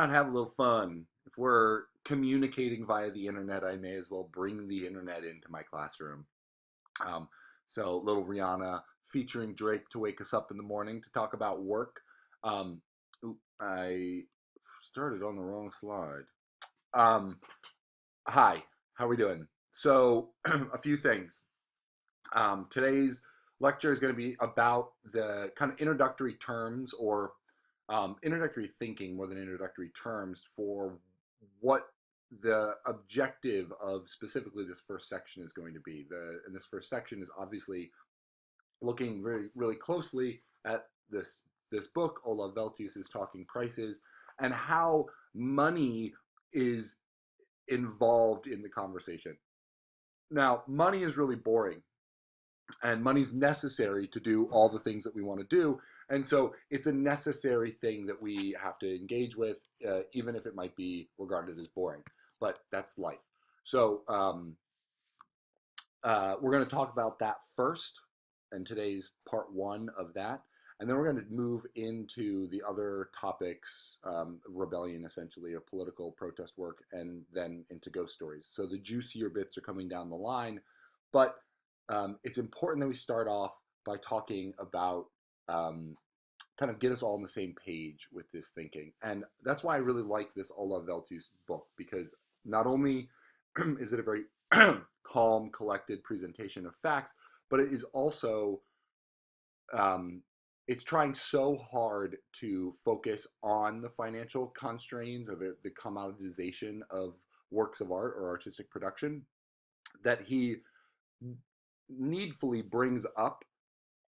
not have a little fun? If we're communicating via the internet, I may as well bring the internet into my classroom. Um, so, little Rihanna featuring Drake to wake us up in the morning to talk about work. I started on the wrong slide. Um, Hi, how are we doing? So, a few things. Today's lecture is going to be about the kind of introductory terms or introductory thinking more than introductory terms for what the objective of specifically this first section is going to be. And this first section is obviously looking really closely at this book, Olav Veltius's Talking Prices, and how money is involved in the conversation. Now, money is really boring and money's necessary to do all the things that we want to do, and so it's a necessary thing that we have to engage with, even if it might be regarded as boring, but that's life. So we're going to talk about that first, and today's part one of that, and then we're going to move into the other topics, rebellion essentially, or political protest work, and then into ghost stories. So the juicier bits are coming down the line, but it's important that we start off by talking about kind of get us all on the same page with this thinking. And that's why I really like this Olav Veltius book, because not only is it a very calm, collected presentation of facts, but it is also it's trying so hard to focus on the financial constraints or the commoditization of works of art or artistic production that he needfully brings up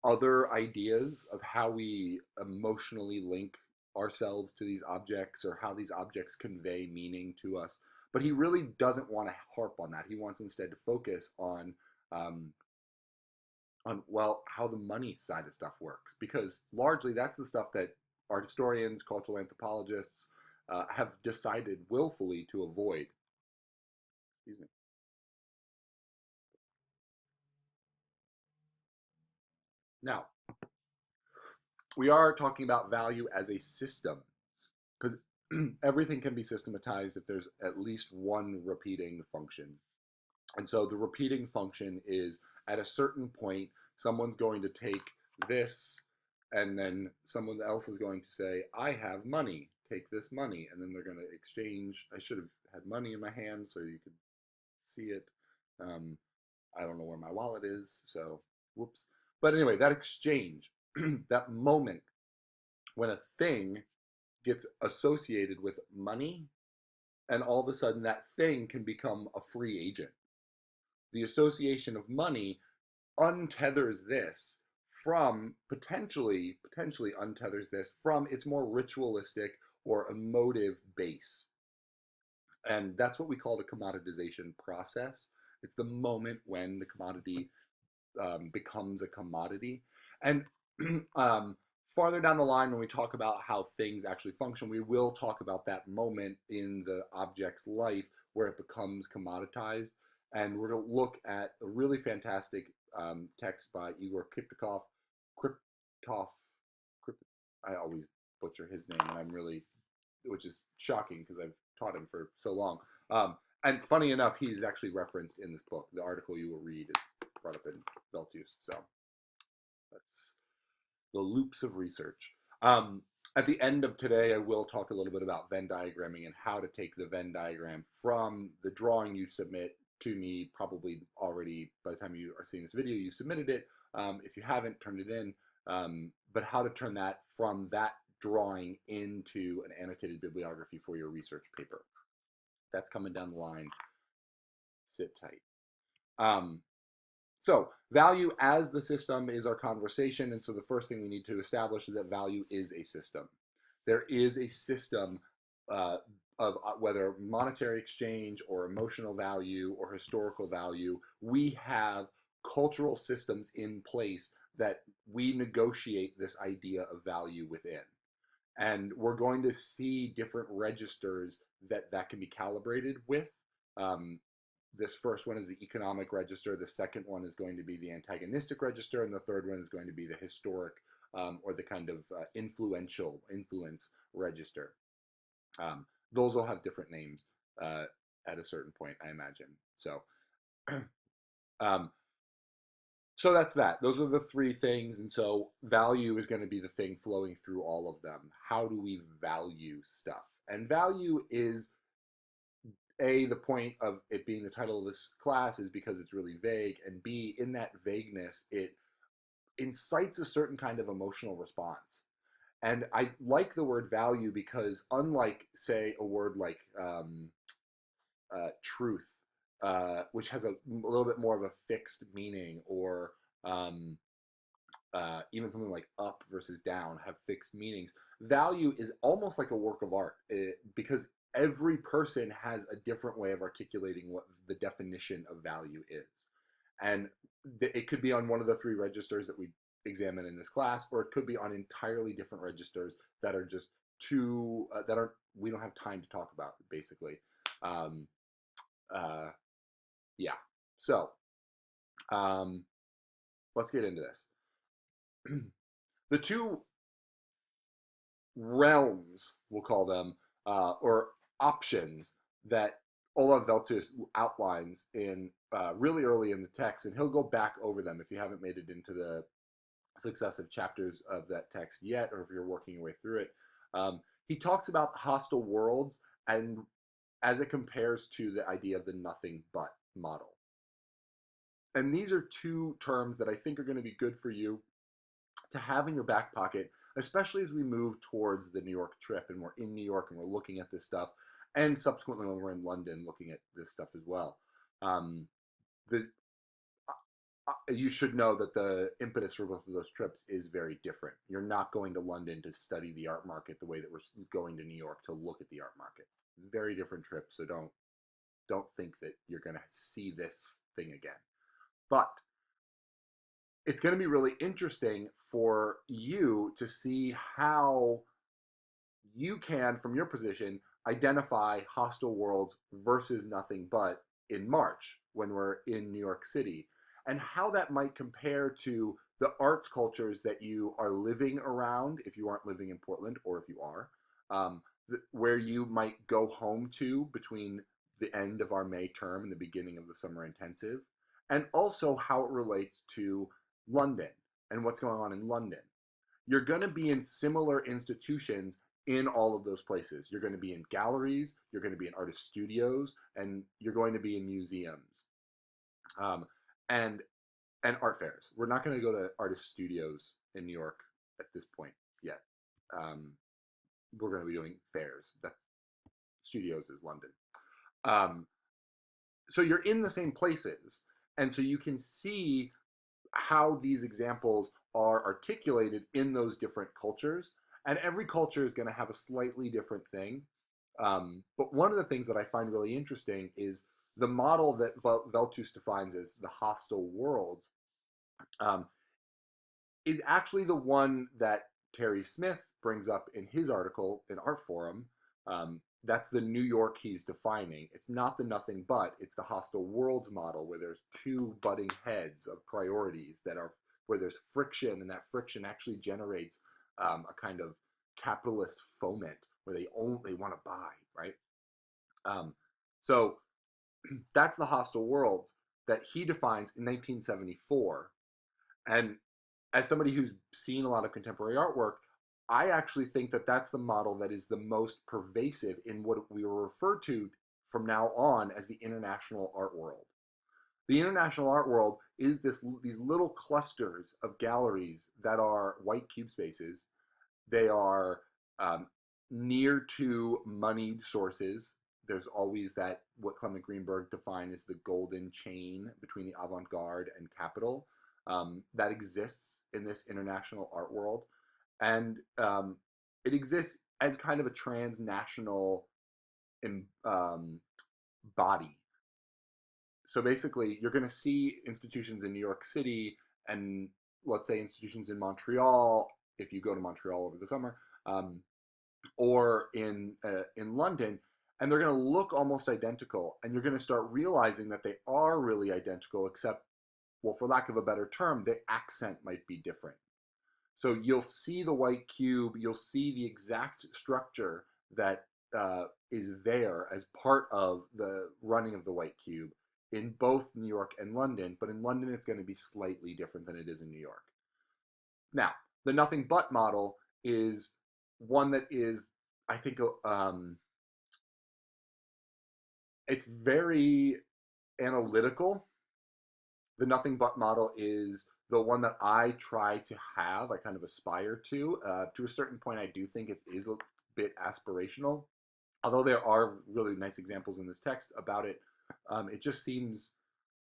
other ideas of how we emotionally link ourselves to these objects or how these objects convey meaning to us. But he really doesn't want to harp on that. He wants instead to focus um, on well how the money side of stuff works, because largely that's the stuff that art historians, cultural anthropologists have decided willfully to avoid. Excuse me. Now we are talking about value as a system, because everything can be systematized if there's at least one repeating function. And so the repeating function is at a certain point, someone's going to take this, and then someone else is going to say, I have money, take this money. And then they're going to exchange. I should have had money in my hand so you could see it. Um, I don't know where my wallet is, so whoops. But anyway, that exchange, that moment when a thing gets associated with money, and all of a sudden that thing can become a free agent. The association of money untethers this from potentially untethers this from its more ritualistic or emotive base. And that's what we call the commoditization process. It's the moment when the commodity becomes a commodity. And farther down the line, when we talk about how things actually function, we will talk about that moment in the object's life where it becomes commoditized. And we're going to look at a really fantastic text by Igor Kriptov. Kriptov. I always butcher his name, and I'm really, which is shocking because I've taught him for so long. And funny enough, he's actually referenced in this book. The article you will read is brought up in Veltius. So that's the loops of research. At the end of today, I will talk a little bit about Venn diagramming and how to take the Venn diagram from the drawing you submit to me. Probably already by the time you are seeing this video, you submitted it. If you haven't, turned it in. But how to turn that from that drawing into an annotated bibliography for your research paper. That's coming down the line. Sit tight. So value as the system is our conversation, and so the first thing we need to establish is that value is a system. There is a system of whether monetary exchange or emotional value or historical value. We have cultural systems in place that we negotiate this idea of value within. And we're going to see different registers that can be calibrated with. Um, this first one is the economic register. The second one is going to be the antagonistic register, and the third one is going to be the historic or the kind of influence register. Um, those will have different names uh, at a certain point, I imagine. So, um, so that's that. Those are the three things, and so value is going to be the thing flowing through all of them. How do we value stuff? And value is the point of it being the title of this class is because it's really vague, and B, in that vagueness, it incites a certain kind of emotional response. And I like the word value because, unlike, say, a word like truth, which has a little bit more of a fixed meaning, or um, even something like up versus down have fixed meanings, value is almost like a work of art because every person has a different way of articulating what the definition of value is. And it could be on one of the three registers that we examine in this class, or it could be on entirely different registers that are just too, that aren't, we don't have time to talk about, basically. Um, uh, yeah. So let's get into this. The two realms, we'll call them, or options that Olav Veltus outlines in really early in the text, and he'll go back over them if you haven't made it into the successive chapters of that text yet, or if you're working your way through it. He talks about hostile worlds and as it compares to the idea of the nothing but model. And these are two terms that I think are going to be good for you to have in your back pocket, especially as we move towards the New York trip and we're in New York and we're looking at this stuff, and subsequently when we're in London looking at this stuff as well. Um, the You should know that the impetus for both of those trips is very different. You're not going to London to study the art market the way that we're going to New York to look at the art market. Very different trips, so don't think that you're going to see this thing again. But it's going to be really interesting for you to see how you can, from your position, identify hostile worlds versus nothing but in March when we're in New York City, and how that might compare to the arts cultures that you are living around if you aren't living in Portland, or if you are, where you might go home to between the end of our May term and the beginning of the summer intensive, and also how it relates to London and what's going on in London. You're going to be in similar institutions in all of those places. You're going to be in galleries, you're going to be in artist studios, and you're going to be in museums um, and and art fairs. We're not going to go to artist studios in New York at this point yet. Um, we're going to be doing fairs. That's studios is London. Um, so you're in the same places, and so you can see how these examples are articulated in those different cultures. And every culture is going to have a slightly different thing. But one of the things that I find really interesting is the model that Veltus defines as the hostile world um, is actually the one that Terry Smith brings up in his article in Artforum. That's the New York he's defining. It's not the nothing but, it's the hostile worlds model where there's two butting heads of priorities that are where there's friction, and that friction actually generates a kind of capitalist foment where they only want to buy, right? Um, so that's the hostile worlds that he defines in 1974. And as somebody who's seen a lot of contemporary artwork, I actually think that that's the model that is the most pervasive in what we will refer to from now on as the international art world. The international art world is these little clusters of galleries that are white cube spaces. They are um, near to moneyed sources. There's always that, what Clement Greenberg defined as the golden chain between the avant-garde and capital, that exists in this international art world. And it exists as kind of a transnational body. So basically, you're going to see institutions in New York City and, let's say, institutions in Montreal, if you go to Montreal over the summer, or in London, and they're going to look almost identical. And you're going to start realizing that they are really identical, except, well, for lack of a better term, the accent might be different. So you'll see the white cube, you'll see the exact structure that is there as part of the running of the White Cube in both New York and London, but in London it's going to be slightly different than it is in New York. Now, the nothing but model is one that is, I think, it's very analytical. The nothing but model is the one that I try to have, I kind of aspire to. To a certain point, I do think it is a bit aspirational. Although there are really nice examples in this text about it, it just seems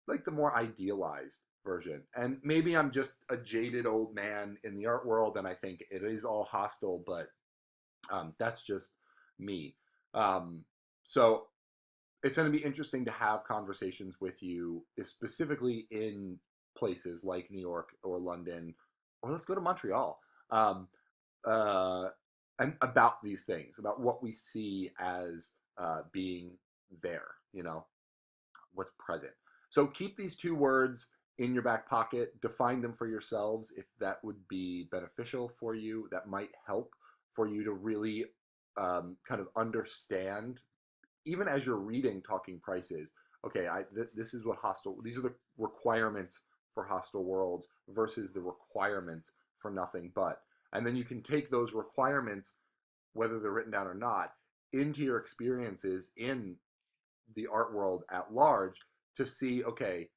like the more idealized version. And maybe I'm just a jaded old man in the art world and I think it is all hostile, but that's just me. So it's going to be interesting to have conversations with you, specifically in places like New York or London, or let's go to Montreal, um, uh, and about these things, about what we see as being there, what's present. So keep these two words in your back pocket, define them for yourselves if that would be beneficial for you, that might help for you to really kind of understand, even as you're reading Talking Prices, okay, this is what these are the requirements for Hostile Worlds versus the requirements for Nothing But. And then you can take those requirements, whether they're written down or not, into your experiences in the art world at large to see, okay,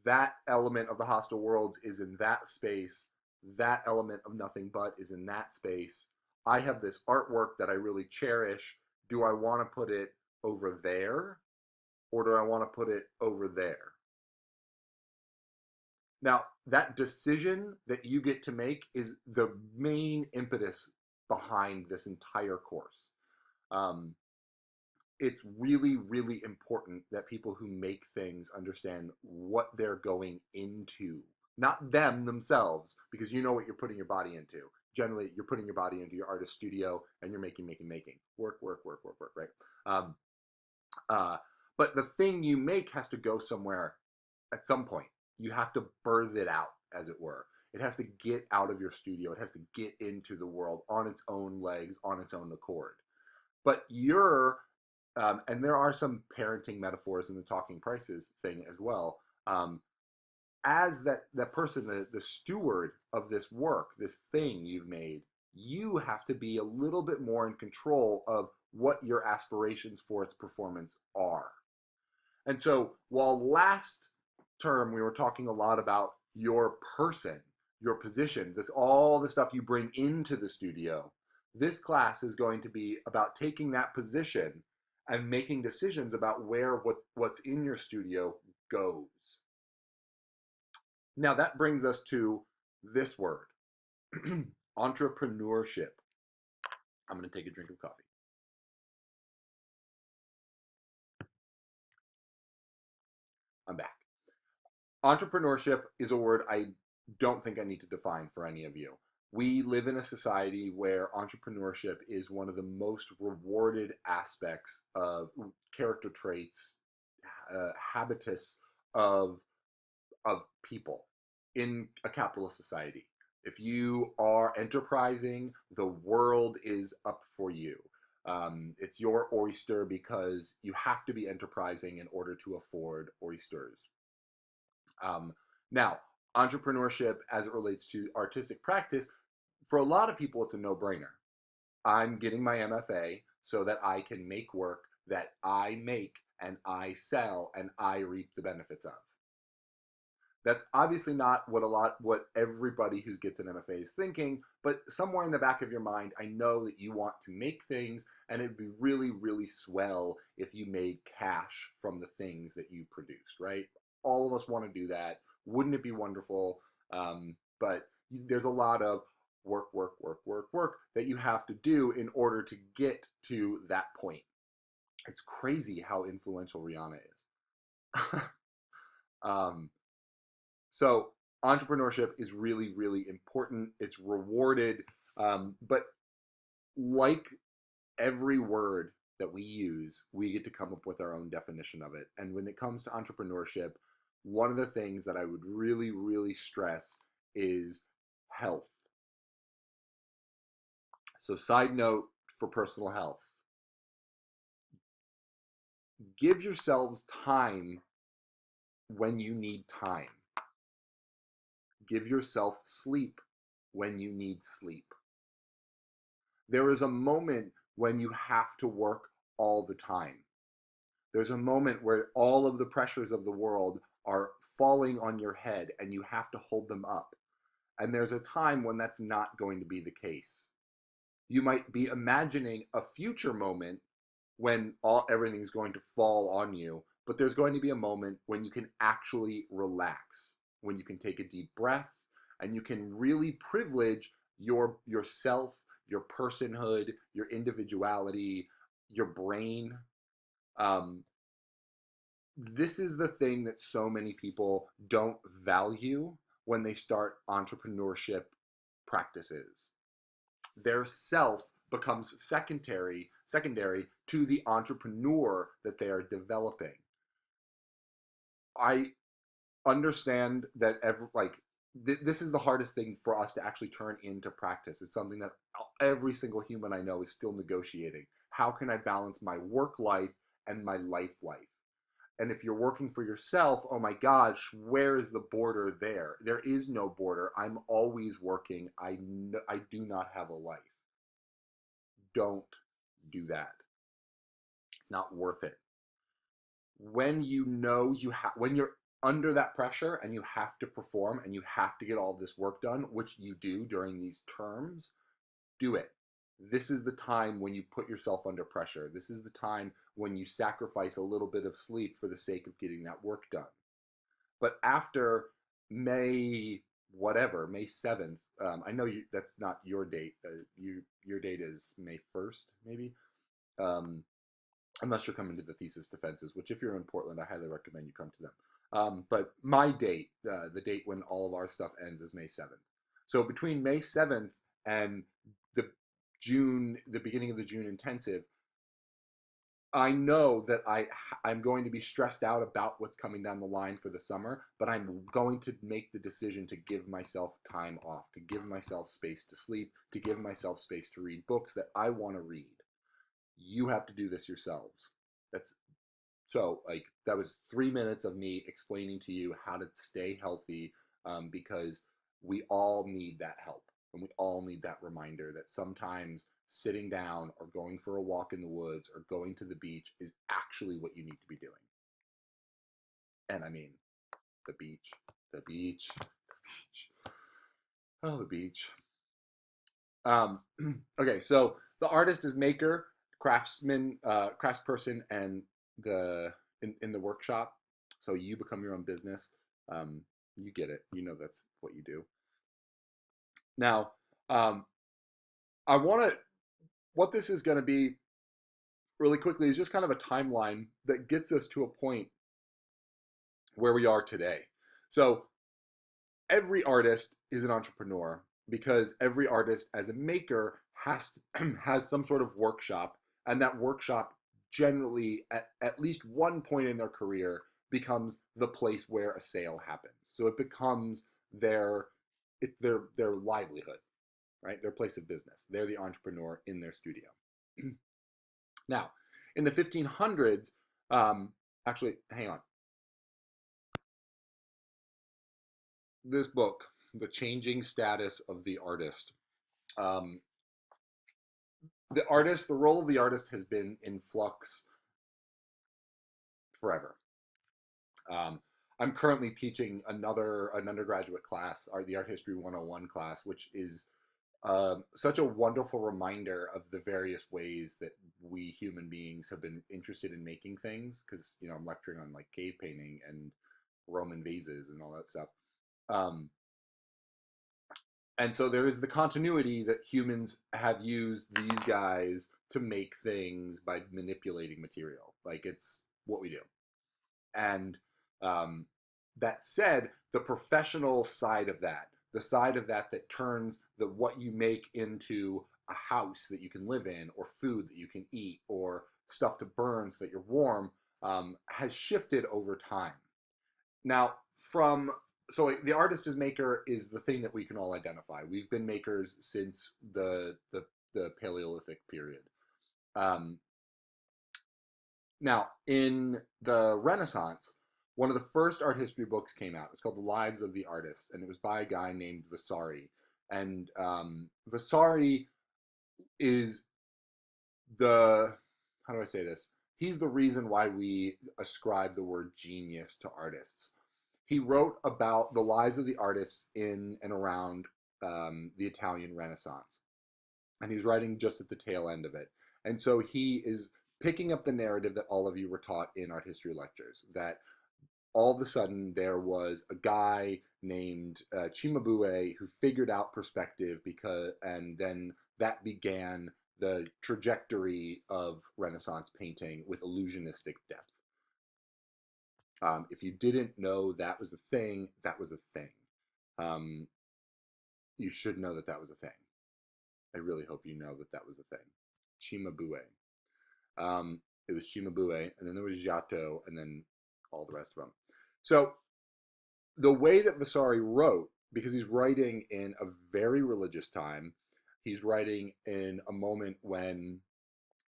that element of the Hostile Worlds is in that space, that element of Nothing But is in that space. I have this artwork that I really cherish. Do I want to put it over there or do I want to put it over there? Now, that decision that you get to make is the main impetus behind this entire course. It's really, really important that people who make things understand what they're going into, not them themselves, because you know what you're putting your body into. Generally, you're putting your body into your artist studio and you're making, work, right? Um, but the thing you make has to go somewhere at some point. You have to birth it out, as it were. It has to get out of your studio. It has to get into the world on its own legs, on its own accord. But and there are some parenting metaphors in the Talking Prices thing as well. As that person, the steward of this work, this thing you've made, you have to be a little bit more in control of what your aspirations for its performance are. And so while last term we were talking a lot about your person, your position, all the stuff you bring into the studio, this class is going to be about taking that position and making decisions about where what's in your studio goes. Now that brings us to this word, entrepreneurship. I'm going to take a drink of coffee. I'm back. Entrepreneurship is a word I don't think I need to define for any of you. We live in a society where entrepreneurship is one of the most rewarded aspects of character traits, habitus of people in a capitalist society. If you are enterprising, the world is up for you. It's your oyster because you have to be enterprising in order to afford oysters. Now, entrepreneurship as it relates to artistic practice, for a lot of people, it's a no-brainer. I'm getting my MFA so that I can make work that I make and I sell and I reap the benefits of. That's obviously not what everybody who gets an MFA is thinking, but somewhere in the back of your mind, I know that you want to make things, and it'd be really, really swell if you made cash from the things that you produced, right? All of us want to do that. Wouldn't it be wonderful? But there's a lot of work that you have to do in order to get to that point. It's crazy how influential Rihanna is. So entrepreneurship is really, really important. It's rewarded, but like every word that we use, we get to come up with our own definition of it. And when it comes to entrepreneurship, one of the things that I would really, really stress is health. So side note for personal health. Give yourselves time when you need time. Give yourself sleep when you need sleep. There is a moment when you have to work all the time. There's a moment where all of the pressures of the world are falling on your head and you have to hold them up. And there's a time when that's not going to be the case. You might be imagining a future moment when everything's going to fall on you, but there's going to be a moment when you can actually relax, when you can take a deep breath and you can really privilege yourself, your personhood, your individuality, your brain. This is the thing that so many people don't value when they start entrepreneurship practices. Their self becomes secondary to the entrepreneur that they are developing. I understand that this is the hardest thing for us to actually turn into practice. It's something that every single human I know is still negotiating. How can I balance my work life and my life? And if you're working for yourself, oh my gosh, where is the border there? There is no border. I'm always working. I do not have a life. Don't do that. It's not worth it. When you know when you're under that pressure and you have to perform and you have to get all this work done, which you do during these terms, do it. This is the time when you put yourself under pressure. This is the time when you sacrifice a little bit of sleep for the sake of getting that work done. But after May 7th, I know that's not your date. Your date is May 1st, maybe. Unless you're coming to the thesis defenses, which if you're in Portland, I highly recommend you come to them. But my date, the date when all of our stuff ends, is May 7th. So between May 7th and the beginning of the June intensive, I know that I'm going to be stressed out about what's coming down the line for the summer, but I'm going to make the decision to give myself time off, to give myself space to sleep, to give myself space to read books that I want to read. You have to do this yourselves. That was 3 minutes of me explaining to you how to stay healthy, because we all need that help. And we all need that reminder that sometimes sitting down or going for a walk in the woods or going to the beach is actually what you need to be doing. And I mean, the beach, the beach, the beach. Oh, the beach. Okay, so the artist is maker, craftsman, craftsperson, and in the workshop. So you become your own business. You get it. You know that's what you do. Now, what this is going to be really quickly is just kind of a timeline that gets us to a point where we are today. So every artist is an entrepreneur because every artist as a maker has some sort of workshop, and that workshop generally at least one point in their career becomes the place where a sale happens. So it becomes their livelihood, right? Their place of business. They're the entrepreneur in their studio. Now, in the 1500s, actually, hang on. This book, The Changing Status of the Artist. The role of the artist has been in flux forever. I'm currently teaching an undergraduate class, the Art History 101 class, which is such a wonderful reminder of the various ways that we human beings have been interested in making things. Because I'm lecturing on like cave painting and Roman vases and all that stuff. And so there is the continuity that humans have used these guys to make things by manipulating material. Like, it's what we do. And that said, the professional side of that, the side of that turns what you make into a house that you can live in, or food that you can eat, or stuff to burn so that you're warm, has shifted over time. Now, the artist as maker is the thing that we can all identify. We've been makers since the Paleolithic period. Um, Now, in the Renaissance, one of the first art history books came out. It's called The Lives of the Artists, and it was by a guy named Vasari. And Vasari is the, how do I say this? He's the reason why we ascribe the word genius to artists. He wrote about the lives of the artists in and around the Italian Renaissance, and he's writing just at the tail end of it. And so he is picking up the narrative that all of you were taught in art history lectures, that all of a sudden there was a guy named Cimabue who figured out perspective, and then that began the trajectory of Renaissance painting with illusionistic depth. If you didn't know that was a thing, that was a thing. You should know that that was a thing. I really hope you know that that was a thing. Cimabue. It was Cimabue, and then there was Giotto, and then all the rest of them. So the way that Vasari wrote, because he's writing in a very religious time, he's writing in a moment when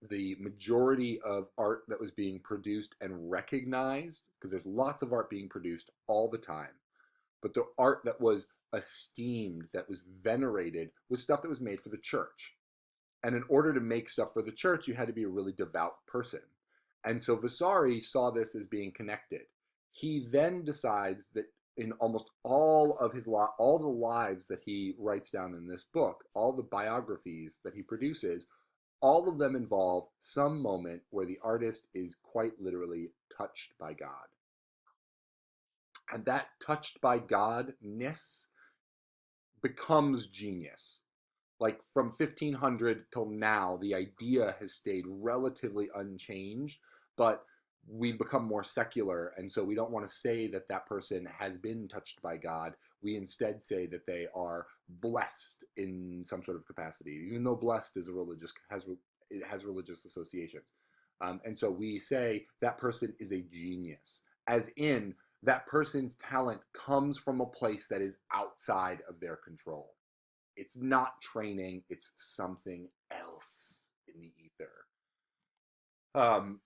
the majority of art that was being produced and recognized, because there's lots of art being produced all the time, but the art that was esteemed, that was venerated, was stuff that was made for the church. And in order to make stuff for the church, you had to be a really devout person. And so Vasari saw this as being connected. He then decides that in almost all of all the lives that he writes down in this book, all the biographies that he produces, all of them involve some moment where the artist is quite literally touched by God. And that touched by Godness becomes genius. Like from 1500 till now, the idea has stayed relatively unchanged, but we've become more secular, and so we don't want to say that that person has been touched by God. We instead say that they are blessed in some sort of capacity, even though blessed is it has religious associations. And so we say that person is a genius, as in that person's talent comes from a place that is outside of their control. It's not training, it's something else in the ether. Um,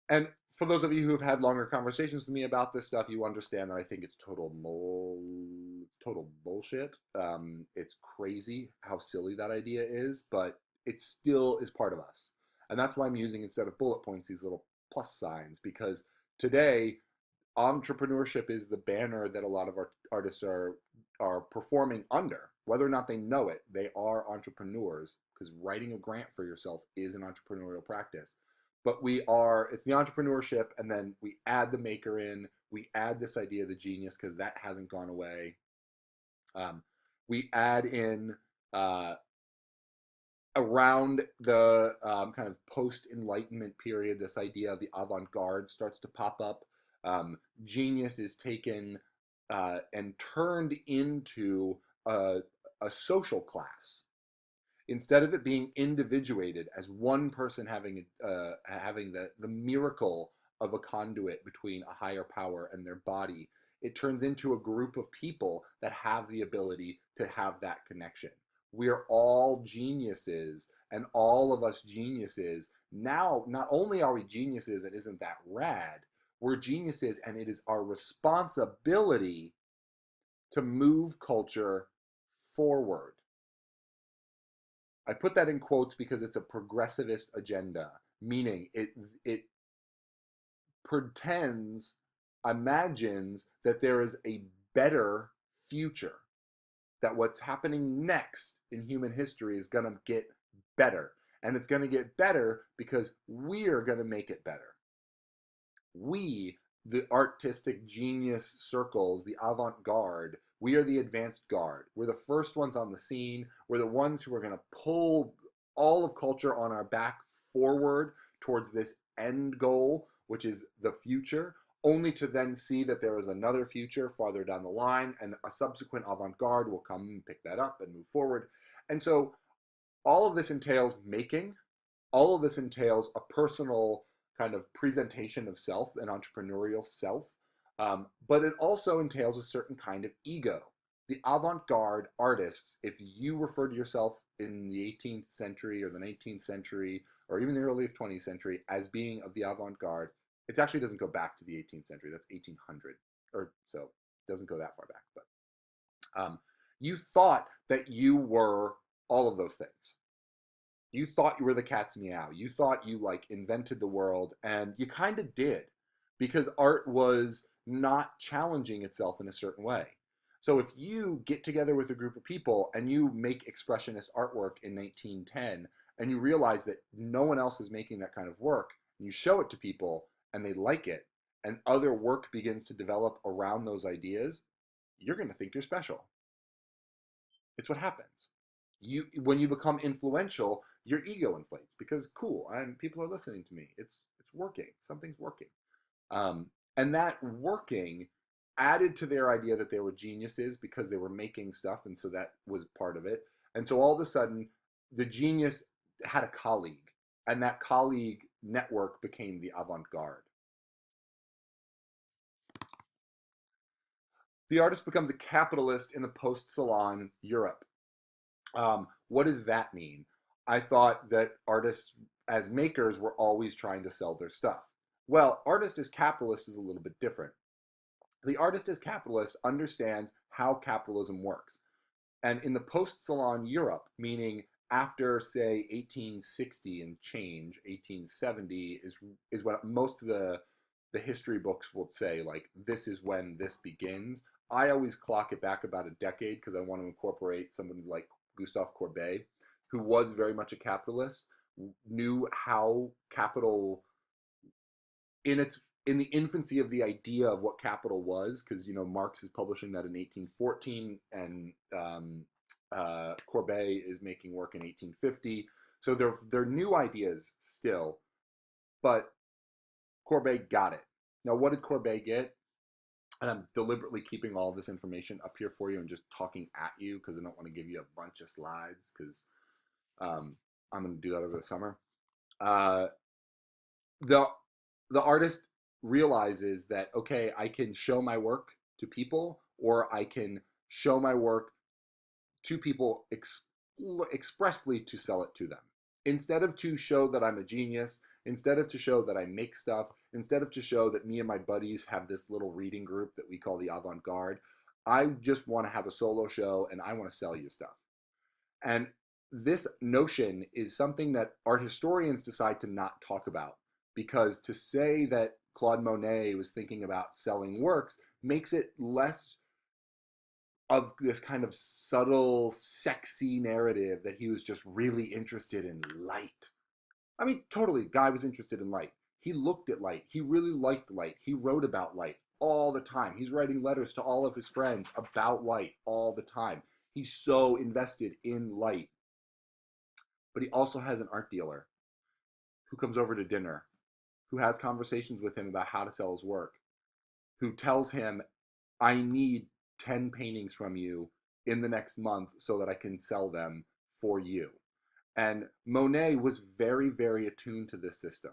and for those of you who have had longer conversations with me about this stuff, you understand that I think it's it's total bullshit. It's crazy how silly that idea is, but it still is part of us. And that's why I'm using, instead of bullet points, these little plus signs, because today entrepreneurship is the banner that a lot of our artists are performing under. Whether or not they know it, they are entrepreneurs, because writing a grant for yourself is an entrepreneurial practice. But it's the entrepreneurship, and then we add the maker in, we add this idea of the genius, because that hasn't gone away. We add in around the kind of post-Enlightenment period, this idea of the avant-garde starts to pop up. Genius is taken and turned into a social class. Instead of it being individuated as one person having the miracle of a conduit between a higher power and their body, it turns into a group of people that have the ability to have that connection. We're all geniuses, and all of us geniuses now, not only are we geniuses, and isn't that rad, we're geniuses, and it is our responsibility to move culture forward. I put that in quotes because it's a progressivist agenda, meaning it imagines that there is a better future, that what's happening next in human history is going to get better. And it's going to get better because we're going to make it better. We, the artistic genius circles, the avant-garde, we are the advanced guard. We're the first ones on the scene. We're the ones who are going to pull all of culture on our back forward towards this end goal, which is the future, only to then see that there is another future farther down the line, and a subsequent avant-garde will come and pick that up and move forward. And so all of this entails making, all of this entails a personal kind of presentation of self, an entrepreneurial self, but it also entails a certain kind of ego. the avant-garde artists, if you refer to yourself in the 18th century or the 19th century or even the early 20th century as being of the avant-garde, it actually doesn't go back to the 18th century. That's 1800 or so. It doesn't go that far back. But you thought that you were all of those things. You thought you were the cat's meow. You thought you like invented the world, and you kind of did because art was not challenging itself in a certain way. So if you get together with a group of people and you make expressionist artwork in 1910 and you realize that no one else is making that kind of work, and you show it to people and they like it, and other work begins to develop around those ideas, you're going to think you're special. It's what happens. When you become influential, your ego inflates because cool, and people are listening to me. It's working. Something's working. And that working added to their idea that they were geniuses because they were making stuff, and so that was part of it. And so all of a sudden, the genius had a colleague, and that colleague network became the avant-garde. The artist becomes a capitalist in the post-Salon Europe. What does that mean? I thought that artists as makers were always trying to sell their stuff. Well, artist as capitalist is a little bit different. The artist as capitalist understands how capitalism works. And in the post-Salon Europe, meaning after, say, 1860 and change, 1870 is when most of the history books will say, like, this is when this begins. I always clock it back about a decade because I want to incorporate somebody like Gustave Courbet, who was very much a capitalist, knew how capital in the infancy of the idea of what capital was, because Marx is publishing that in 1814, and Courbet is making work in 1850. So they're new ideas still, but Courbet got it. Now, what did Courbet get? And I'm deliberately keeping all this information up here for you and just talking at you because I don't want to give you a bunch of slides because I'm going to do that over the summer. The artist realizes that, okay, I can show my work to people, or I can show my work to people expressly to sell it to them. Instead of to show that I'm a genius, instead of to show that I make stuff, instead of to show that me and my buddies have this little reading group that we call the avant-garde, I just want to have a solo show and I want to sell you stuff. And this notion is something that art historians decide to not talk about, because to say that Claude Monet was thinking about selling works makes it less of this kind of subtle, sexy narrative that he was just really interested in light. I mean, totally, guy was interested in light. He looked at light. He really liked light. He wrote about light all the time. He's writing letters to all of his friends about light all the time. He's so invested in light. But he also has an art dealer who comes over to dinner, who has conversations with him about how to sell his work, who tells him, I need 10 paintings from you in the next month so that I can sell them for you. And Monet was very, very attuned to this system.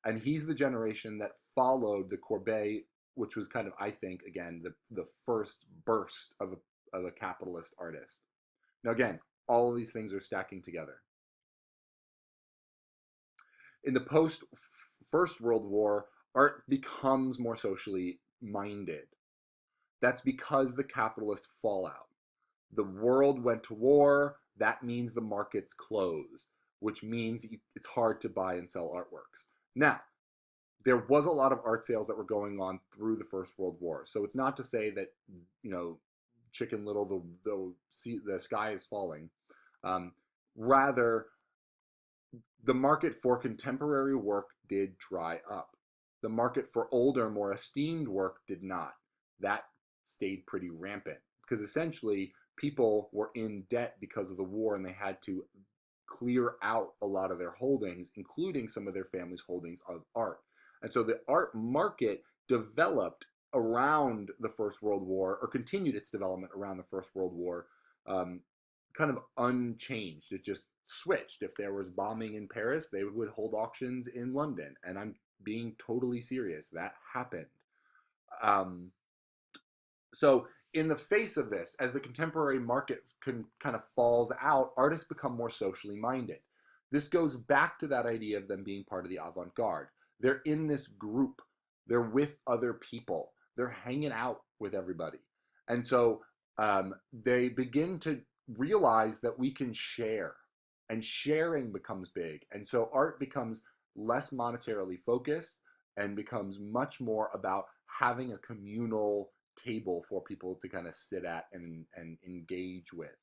And he's the generation that followed the Courbet, which was kind of, I think, again, the first burst of a capitalist artist. Now, again, all of these things are stacking together. In the post First World War, art becomes more socially minded. That's because the capitalist fallout. The world went to war. That means the markets close, which means it's hard to buy and sell artworks. Now, there was a lot of art sales that were going on through the First World War. So it's not to say that, Chicken Little, the sky is falling. Rather, the market for contemporary work did dry up. The market for older, more esteemed work did not. That stayed pretty rampant because essentially people were in debt because of the war and they had to clear out a lot of their holdings, including some of their families' holdings of art. And so the art market developed around the First World War, or continued its development around the First World War, kind of unchanged. It just switched. If there was bombing in Paris, they would hold auctions in London. And I'm being totally serious. That happened. So in the face of this, as the contemporary market kind of falls out, artists become more socially minded. This goes back to that idea of them being part of the avant-garde. They're in this group. They're with other people. They're hanging out with everybody. And so they begin to realize that we can share, and sharing becomes big. And so art becomes less monetarily focused and becomes much more about having a communal table for people to kind of sit at and engage with.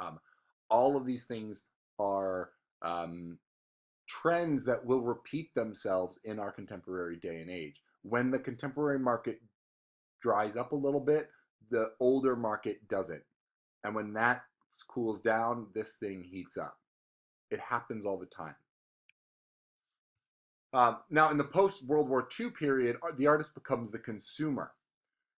Um, all of these things are trends that will repeat themselves in our contemporary day and age. When the contemporary market dries up a little bit, the older market doesn't. And when that cools down, this thing heats up. It happens all the time. Now, in the post-World War II period, the artist becomes the consumer.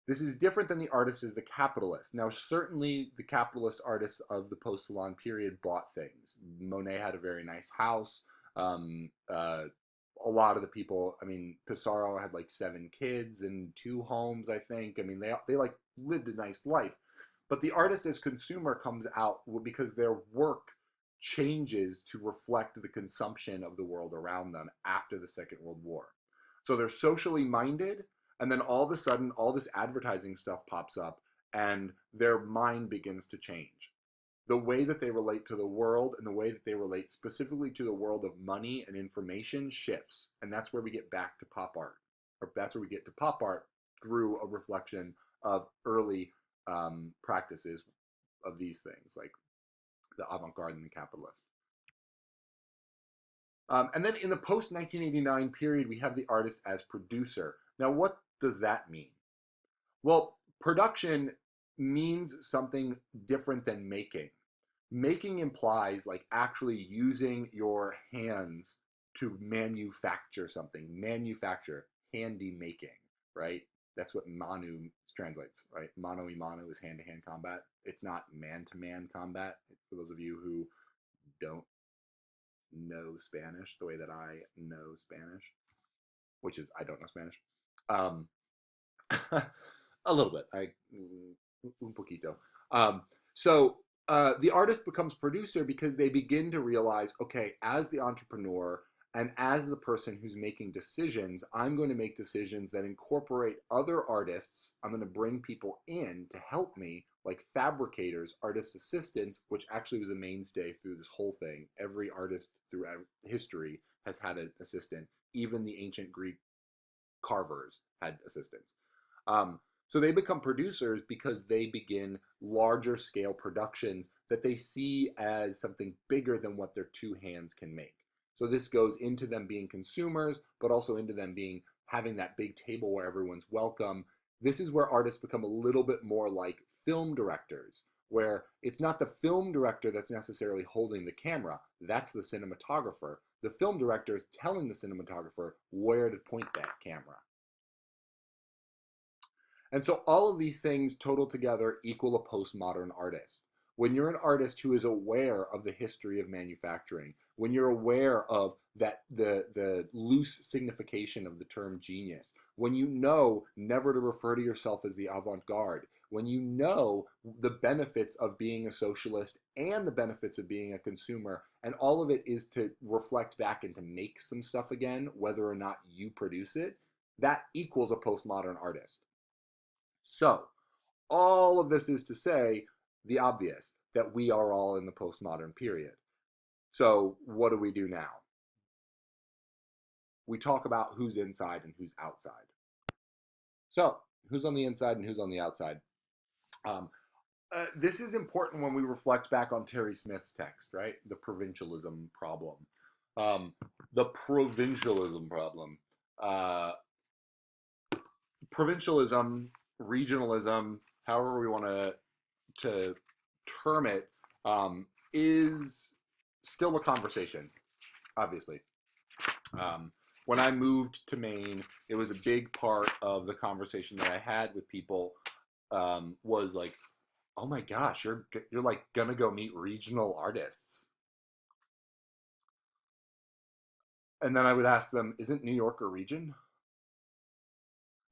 This is different than the artist is the capitalist. Now, certainly the capitalist artists of the post-Salon period bought things. Monet had a very nice house. A lot of the people, I mean, Pissarro had like 7 kids and 2 homes, I think. I mean, they like lived a nice life. But the artist as consumer comes out because their work changes to reflect the consumption of the world around them after the Second World War. So they're socially minded, and then all of a sudden, all this advertising stuff pops up, and their mind begins to change. The way that they relate to the world and the way that they relate specifically to the world of money and information shifts. And that's where we get back to pop art. Or that's where we get to pop art through a reflection of early practices of these things, like the avant-garde and the capitalist. And then in the post-1989 period, we have the artist as producer. Now, what does that mean? Well, production means something different than making. Making implies like actually using your hands to manufacture something. Manufacture, handy making, right? That's what manu translates, right? Mano y mano is hand-to-hand combat. It's not man-to-man combat. For those of you who don't know Spanish the way that I know Spanish, which is I don't know Spanish. A little bit. Un poquito. So the artist becomes producer because they begin to realize, okay, as the entrepreneur and as the person who's making decisions, I'm going to make decisions that incorporate other artists. I'm going to bring people in to help me, like fabricators, artist assistants, which actually was a mainstay through this whole thing. Every artist throughout history has had an assistant. Even the ancient Greek carvers had assistants. So they become producers because they begin larger scale productions that they see as something bigger than what their 2 hands can make. So this goes into them being consumers, but also into them having that big table where everyone's welcome. This is where artists become a little bit more like film directors, where it's not the film director that's necessarily holding the camera. That's the cinematographer. The film director is telling the cinematographer where to point that camera. And so all of these things total together equal a postmodern artist. When you're an artist who is aware of the history of manufacturing, when you're aware of that the loose signification of the term genius, when you know never to refer to yourself as the avant-garde, when you know the benefits of being a socialist and the benefits of being a consumer, and all of it is to reflect back and to make some stuff again, whether or not you produce it, that equals a postmodern artist. So, all of this is to say the obvious, that we are all in the postmodern period. So, what do we do now? We talk about who's inside and who's outside. So, who's on the inside and who's on the outside? This is important when we reflect back on Terry Smith's text, right? The provincialism problem. The provincialism problem. Provincialism, regionalism, however we want to term it, is still a conversation, obviously. When I moved to Maine, it was a big part of the conversation that I had with people, was like, oh my gosh, you're like gonna go meet regional artists. And then I would ask them, isn't New York a region?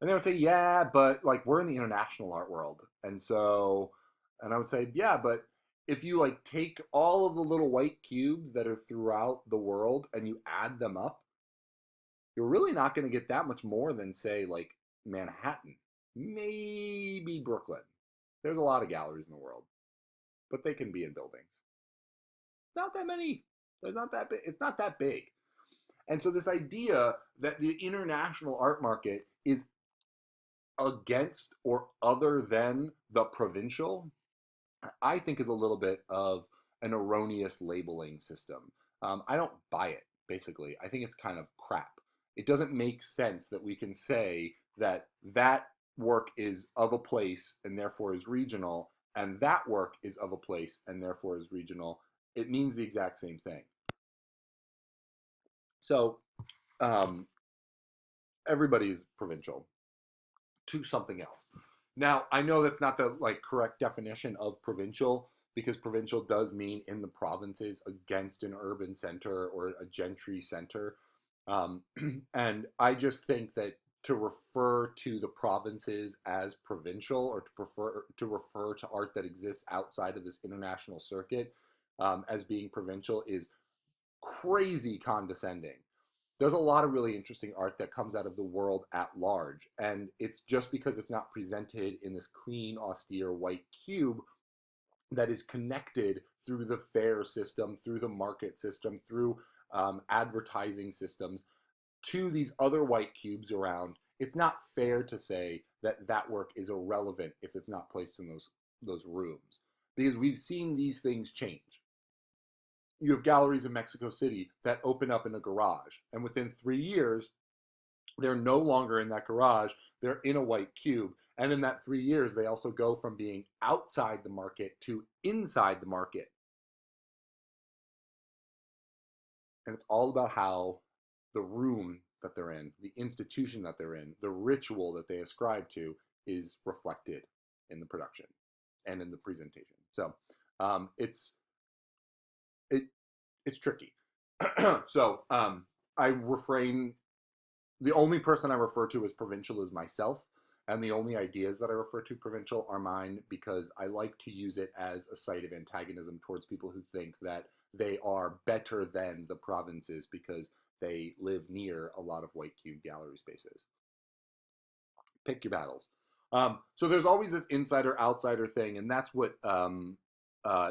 And they would say, yeah, but like we're in the international art world. And I would say, yeah, but if you like take all of the little white cubes that are throughout the world and you add them up, you're really not going to get that much more than, say, like Manhattan, maybe Brooklyn. There's a lot of galleries in the world, but they can be in buildings. Not that many. There's not that big. It's not that big. And so this idea that the international art market is against or other than the provincial, I think is a little bit of an erroneous labeling system. I don't buy it, basically. I think it's kind of crap. It doesn't make sense that we can say that that work is of a place and therefore is regional, and that work is of a place and therefore is regional. It means the exact same thing. So um, everybody's provincial to something else. Now, I know that's not the like correct definition of provincial because provincial does mean in the provinces against an urban center or a gentry center. Um, and I just think that to refer to the provinces as provincial or to refer to art that exists outside of this international circuit as being provincial is crazy condescending. There's a lot of really interesting art that comes out of the world at large. And it's just because it's not presented in this clean, austere white cube that is connected through the fair system, through the market system, through advertising systems to these other white cubes around. It's not fair to say that that work is irrelevant if it's not placed in those rooms because we've seen these things change. You have galleries in Mexico City that open up in a garage, and within 3 years, they're no longer in that garage. They're in a white cube. And in that 3 years, they also go from being outside the market to inside the market. And it's all about how the room that they're in, the institution that they're in, the ritual that they ascribe to is reflected in the production and in the presentation. So it's it it's tricky. So I refrain. The only person I refer to as provincial is myself, and the only ideas that I refer to provincial are mine because I like to use it as a site of antagonism towards people who think that they are better than the provinces because they live near a lot of white cube gallery spaces. Pick your battles. So there's always this insider outsider thing, and that's what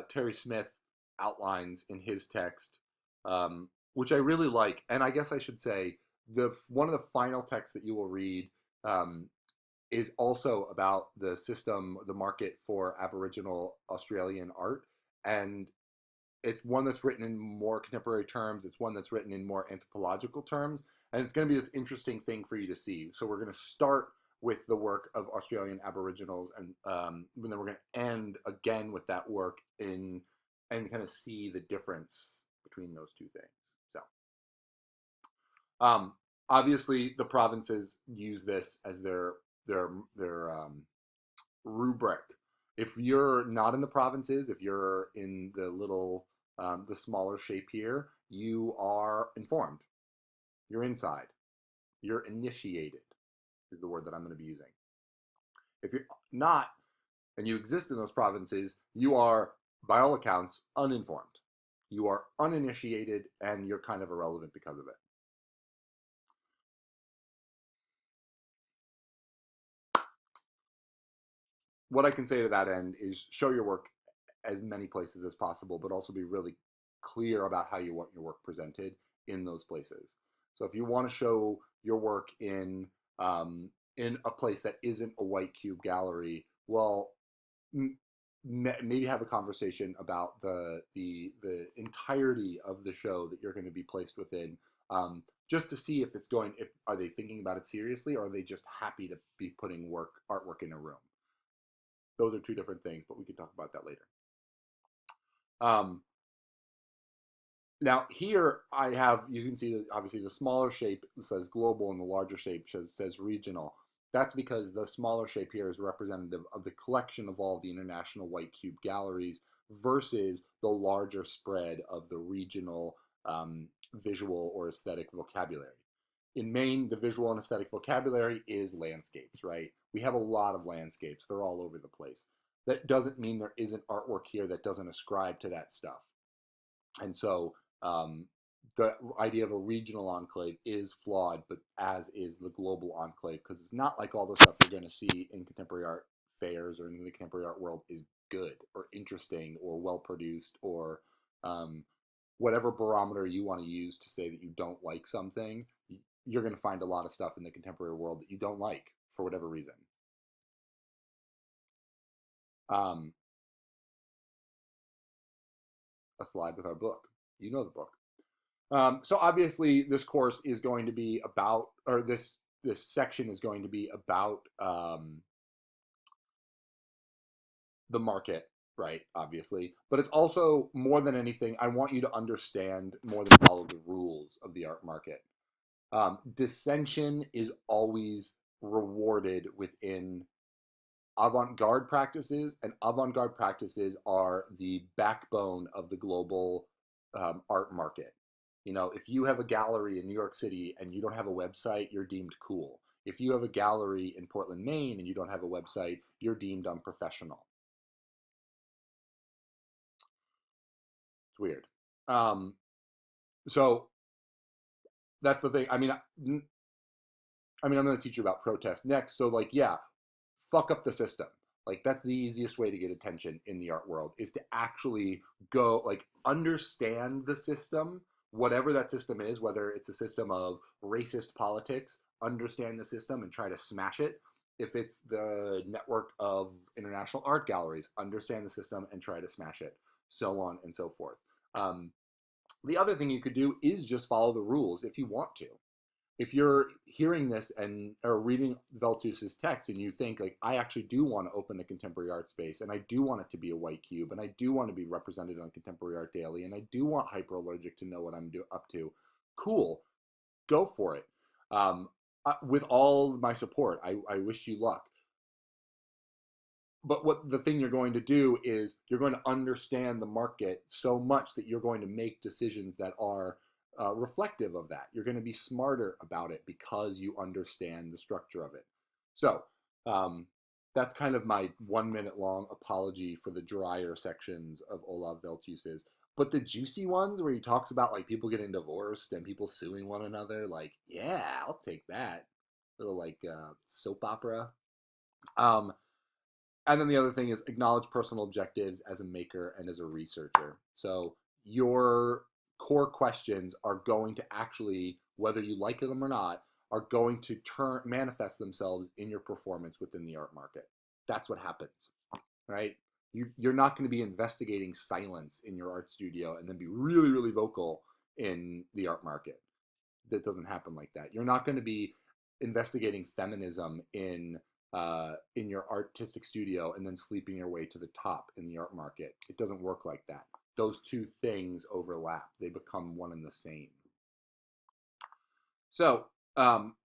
Terry Smith outlines in his text, which I really like. And I guess I should say the one of the final texts that you will read um, is also about the system, the market for Aboriginal Australian art, and it's one that's written in more contemporary terms. It's one that's written in more anthropological terms, and it's going to be this interesting thing for you to see. So we're going to start with the work of Australian Aboriginals, and then we're going to end again with that work in and kind of see the difference between those two things. So um, obviously, the provinces use this as their rubric. If you're not in the provinces, if you're in the little, the smaller shape here, you are informed. You're inside. You're initiated, is the word that I'm going to be using. If you're not, and you exist in those provinces, you are, by all accounts, uninformed. You are uninitiated, and you're kind of irrelevant because of it. What I can say to that end is show your work as many places as possible, but also be really clear about how you want your work presented in those places. So if you want to show your work in a place that isn't a white cube gallery, well, maybe have a conversation about the entirety of the show that you're going to be placed within, just to see if it's going. If are they thinking about it seriously, or are they just happy to be putting artwork in a room? Those are two different things, but we can talk about that later. Um, Now here I have, you can see that obviously the smaller shape says global and the larger shape says regional. That's because the smaller shape here is representative of the collection of all the international white cube galleries versus the larger spread of the regional visual or aesthetic vocabulary. in Maine, the visual and aesthetic vocabulary is landscapes, right? We have a lot of landscapes. They're all over the place. That doesn't mean there isn't artwork here that doesn't ascribe to that stuff. And so the idea of a regional enclave is flawed, but as is the global enclave, because it's not like all the stuff you're going to see in contemporary art fairs or in the contemporary art world is good or interesting or well produced or um, whatever barometer you want to use to say that you don't like something. You're going to find a lot of stuff in the contemporary world that you don't like for whatever reason. Um, a slide with our book. You know the book. So obviously, this course is going to be about, or this section is going to be about the market, right? Obviously, but it's also more than anything. I want you to understand more than follow the rules of the art market. Dissension is always rewarded within avant-garde practices, and avant-garde practices are the backbone of the global art market. You know, if you have a gallery in New York City and you don't have a website, you're deemed cool. If you have a gallery in Portland, Maine, and you don't have a website, you're deemed unprofessional. It's weird. Um, so that's the thing. I'm going to teach you about protest next. So, like, yeah, fuck up the system. Like, that's the easiest way to get attention in the art world is to actually go, like, understand the system, whatever that system is, whether it's a system of racist politics, understand the system and try to smash it. If it's the network of international art galleries, understand the system and try to smash it, so on and so forth. Um, the other thing you could do is just follow the rules if you want to. If you're hearing this and or reading Veltus's text and you think like I actually do want to open a contemporary art space and I do want it to be a white cube and I do want to be represented on Contemporary Art Daily and I do want Hyperallergic to know what I'm up to, cool, go for it. With all my support, I wish you luck. But what the thing you're going to do is you're going to understand the market so much that you're going to make decisions that are reflective of that. You're going to be smarter about it because you understand the structure of it. So um, that's kind of my 1 minute long apology for the drier sections of Olav Veltus's. But the juicy ones where he talks about like people getting divorced and people suing one another, like, yeah, I'll take that. Little like soap opera. Um, and then the other thing is acknowledge personal objectives as a maker and as a researcher. So your core questions are going to actually, whether you like them or not, are going to manifest themselves in your performance within the art market. That's what happens, right? You're not going to be investigating silence in your art studio and then be really, really vocal in the art market. That doesn't happen like that. You're not going to be investigating feminism in your artistic studio and then sleeping your way to the top in the art market. It doesn't work like that. Those two things overlap. They become one and the same. So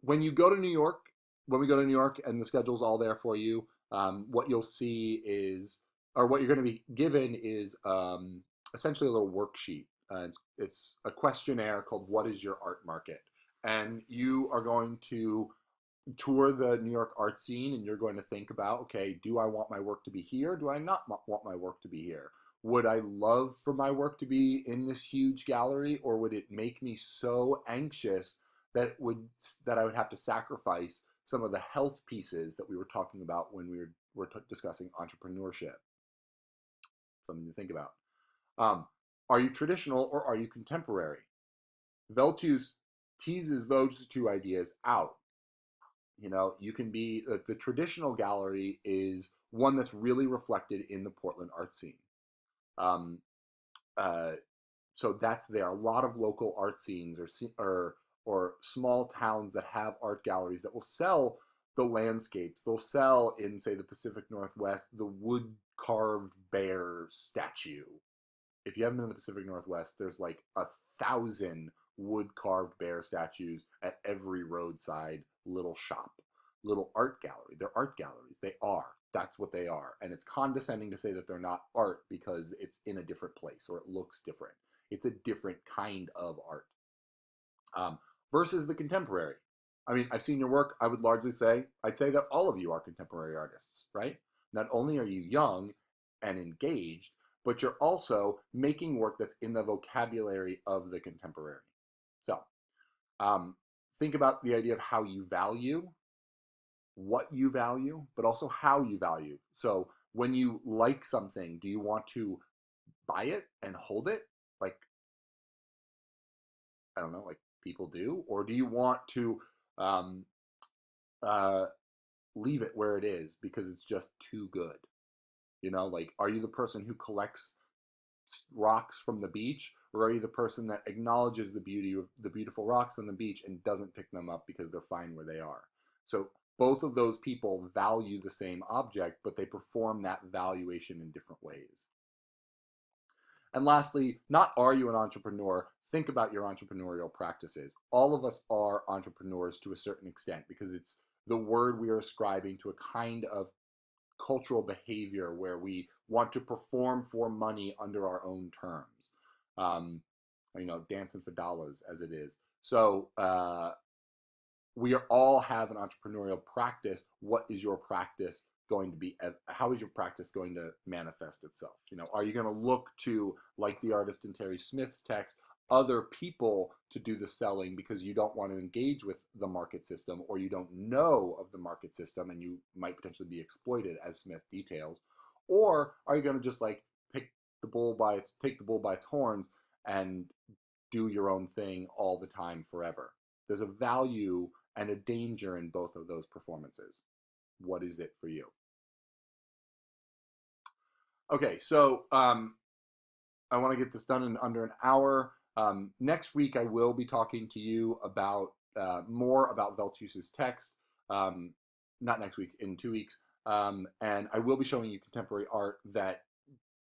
when you go to New York, when we go to New York and the schedule's all there for you, what you'll see is, or what you're going to be given is essentially a little worksheet. It's a questionnaire called "What is your art market?" And you are going to tour the New York art scene and you're going to think about, okay, do I want my work to be here? Do I not want my work to be here? Would I love for my work to be in this huge gallery, or would it make me so anxious that I would have to sacrifice some of the health pieces that we were talking about when we were discussing entrepreneurship? Something to think about. Um, are you traditional or are you contemporary? Veltus teases those two ideas out. You know, you can be the traditional gallery is one that's really reflected in the Portland art scene. Um, uh, so that's there. A lot of local art scenes or small towns that have art galleries that will sell the landscapes. They'll sell in, say, the Pacific Northwest the wood carved bear statue. If you haven't been in the Pacific Northwest, there's like 1,000 wood carved bear statues at every roadside little shop, little art gallery. They're art galleries. They are. That's what they are. And it's condescending to say that they're not art because it's in a different place or it looks different. It's a different kind of art. Um, versus the contemporary. I mean, I've seen your work. I'd say that all of you are contemporary artists, right? Not only are you young and engaged, but you're also making work that's in the vocabulary of the contemporary. So um, think about the idea of how you value, what you value, but also how you value. So when you like something, do you want to buy it and hold it? Like, I don't know, like people do? Or do you want to um, uh, leave it where it is because it's just too good? You know, like, are you the person who collects rocks from the beach, or are you the person that acknowledges the beauty of the beautiful rocks on the beach and doesn't pick them up because they're fine where they are? So both of those people value the same object, but they perform that valuation in different ways. And lastly, not are you an entrepreneur, think about your entrepreneurial practices. All of us are entrepreneurs to a certain extent because it's the word we are ascribing to a kind of cultural behavior where we want to perform for money under our own terms. Um, dancing for dollars as it is. So we are all have an entrepreneurial practice. What is your practice going to be? How is your practice going to manifest itself? You know, are you going to look to, like the artist in Terry Smith's text, other people to do the selling because you don't want to engage with the market system, or you don't know of the market system and you might potentially be exploited, as Smith details? Or are you going to just like take the bull by its horns and do your own thing all the time forever? There's a value and a danger in both of those performances. What is it for you? Okay, so I want to get this done in under an hour. Next week, I will be talking to you about more about Velthuse's text. Not next week, in 2 weeks. And I will be showing you contemporary art that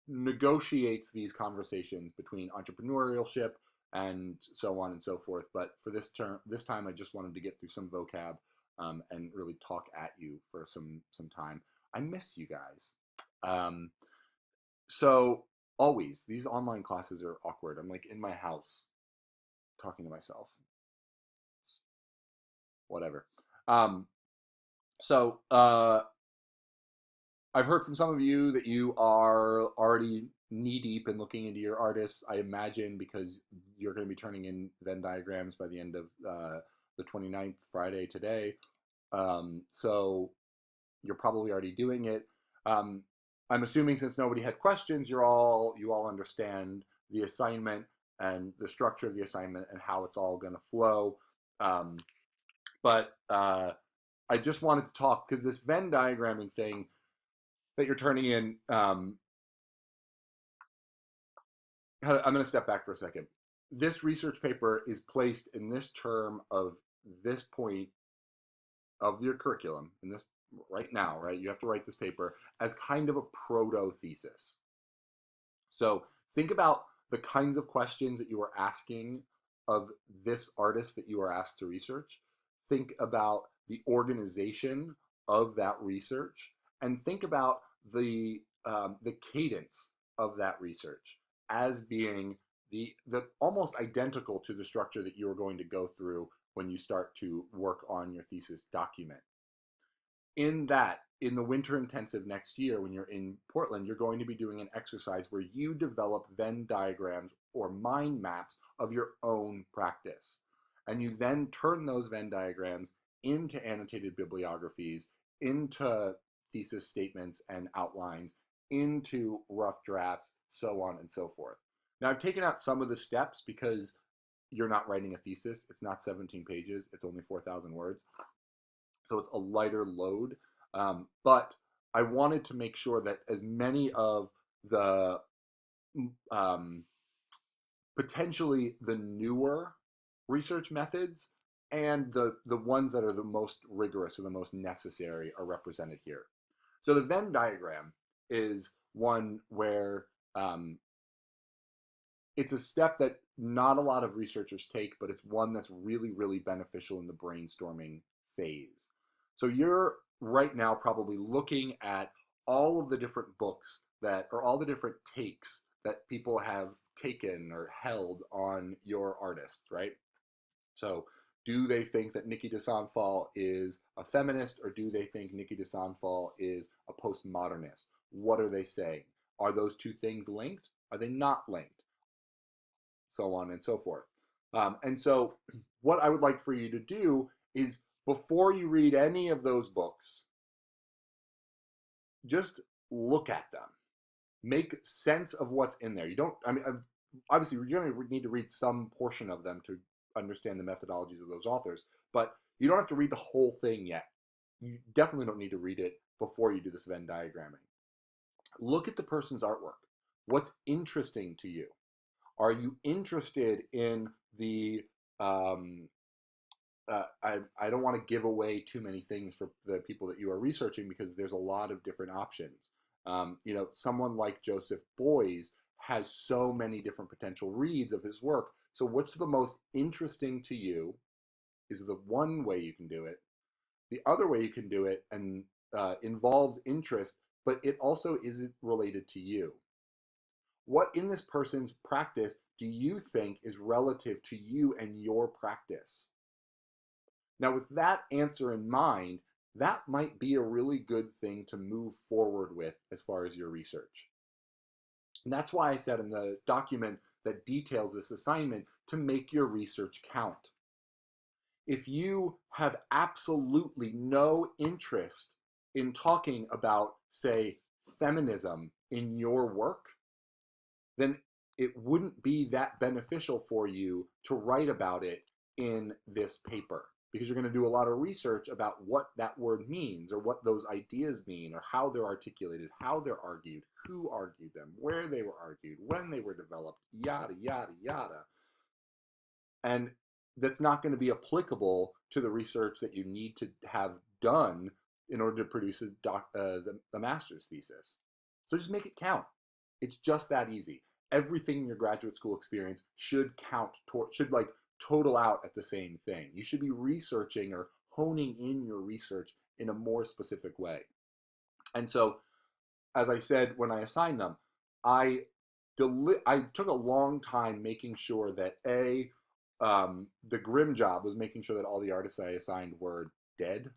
negotiates these conversations between entrepreneurship and so on and so forth. But for this time, I just wanted to get through some vocab and really talk at you for some time. I miss you guys. Um, so always these online classes are awkward. I'm like in my house talking to myself. It's whatever. Um, so I've heard from some of you that you are already knee deep in looking into your artists, I imagine, because you're going to be turning in Venn diagrams by the end of the 29th, Friday today. So you're probably already doing it. Um, I'm assuming since nobody had questions, you all understand the assignment and the structure of the assignment and how it's all going to flow. But I just wanted to talk because this Venn diagramming thing that you're turning in, I'm going to step back for a second. This research paper is placed in this term of this point of your curriculum, in this right now, right? You have to write this paper as kind of a proto thesis. So think about the kinds of questions that you are asking of this artist that you are asked to research. Think about the organization of that research, and think about the cadence of that research as being the almost identical to the structure that you are going to go through when you start to work on your thesis document. In the winter intensive next year, when you're in Portland, you're going to be doing an exercise where you develop Venn diagrams or mind maps of your own practice. And you then turn those Venn diagrams into annotated bibliographies, into thesis statements and outlines, into rough drafts, so on and so forth. Now, I've taken out some of the steps because you're not writing a thesis. It's not 17 pages. It's only 4,000 words. So it's a lighter load. But I wanted to make sure that as many of the um, potentially the newer research methods and the ones that are the most rigorous or the most necessary are represented here. So the Venn diagram is one where it's a step that not a lot of researchers take, but it's one that's really, really beneficial in the brainstorming phase. So you're right now probably looking at all of the different books or all the different takes that people have taken or held on your artist, right? So Do they think that Niki de Saint Phalle is a feminist, or do they think Niki de Saint Phalle is a postmodernist? What are they saying? Are those two things linked? Are they not linked? So on and so forth. And so what I would like for you to do is, before you read any of those books, just look at them. Make sense of what's in there. You don't, I mean, obviously you're going to need to read some portion of them to understand the methodologies of those authors, but you don't have to read the whole thing yet. You definitely don't need to read it before you do this Venn diagramming. Look at the person's artwork. What's interesting to you? Are you interested in the I don't want to give away too many things for the people that you are researching, because there's a lot of different options. You know, someone like Joseph Beuys has so many different potential reads of his work. So what's the most interesting to you is the one way you can do it. The other way you can do it and involves interest, but it also isn't related to you. What in this person's practice do you think is relative to you and your practice? Now, with that answer in mind, that might be a really good thing to move forward with as far as your research. And that's why I said in the document that details this assignment to make your research count. If you have absolutely no interest in talking about, say, feminism in your work, then it wouldn't be that beneficial for you to write about it in this paper, because you're going to do a lot of research about what that word means, or what those ideas mean, or how they're articulated, how they're argued, who argued them, where they were argued, when they were developed, yada, yada, yada. And that's not going to be applicable to the research that you need to have done in order to produce the master's thesis. So just make it count. It's just that easy. Everything in your graduate school experience should count should like total out at the same thing. You should be researching or honing in your research in a more specific way. And so, as I said when I assigned them, I took a long time making sure that the grim job was making sure that all the artists I assigned were dead.